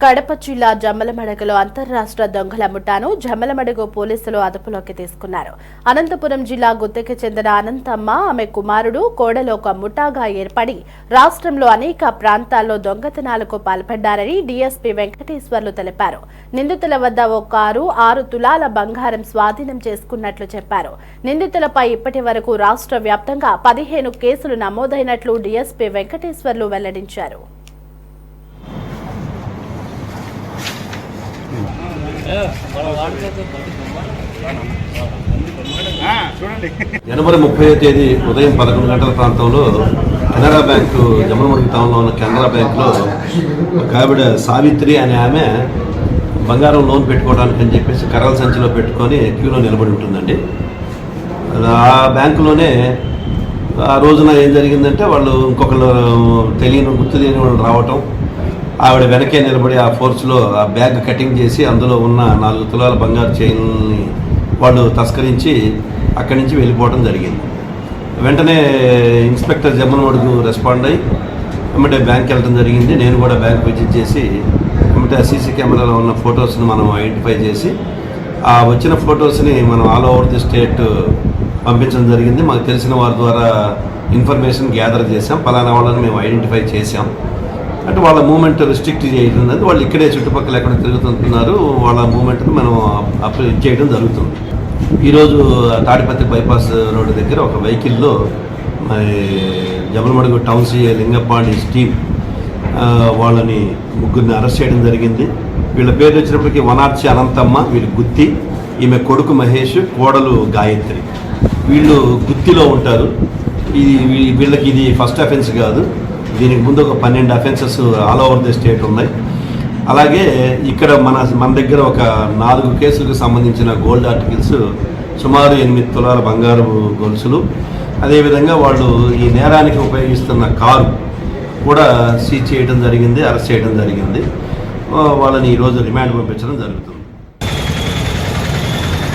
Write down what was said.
కడప జిల్లా జమ్మలమడుగులో అంతర్రాష్ట్ర దొంగల ముఠాను జమ్మలమడుగు పోలీసులు అదుపులోకి తీసుకున్నారు. అనంతపురం జిల్లా గుత్తెకి చెందిన అనంతమ్మ, ఆమె కుమారుడు, కోడలు ఒక ముఠాగా ఏర్పడి రాష్ట్రంలో అనేక ప్రాంతాల్లో దొంగతనాలకు పాల్పడ్డారని డీఎస్పీ వెంకటేశ్వర్లు తెలిపారు. నిందితుల వద్ద ఓ కారు, 6 తులాల బంగారం స్వాధీనం చేసుకున్నట్లు చెప్పారు. నిందితులపై ఇప్పటి వరకు రాష్ట్ర వ్యాప్తంగా 15 కేసులు నమోదైనట్లు డీఎస్పీ వెంకటేశ్వర్లు వెల్లడించారు. జనవరి 30వ తేదీ ఉదయం 11 గంటల ప్రాంతంలో కెనరా బ్యాంకు జమ్మలమడుగు టౌన్లో ఉన్న కెనరా బ్యాంకులో ఒక ఆవిడ సావిత్రి అనే ఆమె బంగారం లోన్ పెట్టుకోవడానికి అని చెప్పేసి కర్రల సంచిలో పెట్టుకొని క్యూలో నిలబడి ఉంటుందండి. ఆ బ్యాంకులోనే ఆ రోజున ఏం జరిగిందంటే వాళ్ళు ఇంకొకళ్ళు గుర్తు తెలియని వాళ్ళు రావటం, ఆవిడ వెనకే నిలబడి ఆ ఫోర్స్లో ఆ బ్యాగ్ కటింగ్ చేసి అందులో ఉన్న 4 తులాల బంగారు చైన్ని వాళ్ళు తస్కరించి అక్కడి నుంచి వెళ్ళిపోవడం జరిగింది. వెంటనే ఇన్స్పెక్టర్ జమ్మలమడుగు రెస్పాండ్ అయ్యి వెంబడే బ్యాంక్కి వెళ్ళడం జరిగింది. నేను కూడా బ్యాంక్ విజిట్ చేసి వెంబడే సీసీ కెమెరాలో ఉన్న ఫొటోస్ని మనం ఐడెంటిఫై చేసి ఆ వచ్చిన ఫొటోస్ని మనం ఆల్ ఓవర్ ది స్టేట్ పంపించడం జరిగింది. మాకు తెలిసిన వారి ద్వారా ఇన్ఫర్మేషన్ గ్యాదర్ చేసాం. పలానా వాళ్ళని మేము ఐడెంటిఫై చేసాం అంటే వాళ్ళ మూమెంట్ రిస్ట్రిక్ట్ చేయడం, వాళ్ళు ఇక్కడే చుట్టుపక్కల ఎక్కడ తిరుగుతుంటున్నారు, వాళ్ళ మూమెంట్ని మనం అప్రోచ్ చేయడం జరుగుతుంది. ఈరోజు తాడిపత్రి బైపాస్ రోడ్డు దగ్గర ఒక వెహికల్లో మరి జమ్మలమడుగు టౌన్ సిఐ లింగపాణి టీమ్ వాళ్ళని ముగ్గురిని అరెస్ట్ చేయడం జరిగింది. వీళ్ళ పేరు వచ్చినప్పటికీ వనార్చి అనంతమ్మ, వీళ్ళు గుత్తి, ఈమె కొడుకు మహేష్, కోడలు గాయత్రి. వీళ్ళు గుత్తిలో ఉంటారు. వీళ్ళకి ఇది ఫస్ట్ అఫెన్స్ కాదు, దీనికి ముందు ఒక 12 offences all over the state ఉన్నాయి. అలాగే ఇక్కడ మన దగ్గర ఒక 4 కేసులకు సంబంధించిన గోల్డ్ ఆర్టికల్స్, సుమారు 8 తులాల బంగారు గొలుసులు, అదేవిధంగా వాళ్ళు ఈ నేరానికి ఉపయోగిస్తున్న కారు కూడా సీజ్ చేయడం జరిగింది, అరెస్ట్ చేయడం జరిగింది. వాళ్ళని ఈరోజు రిమాండ్ పంపించడం జరుగుతుంది.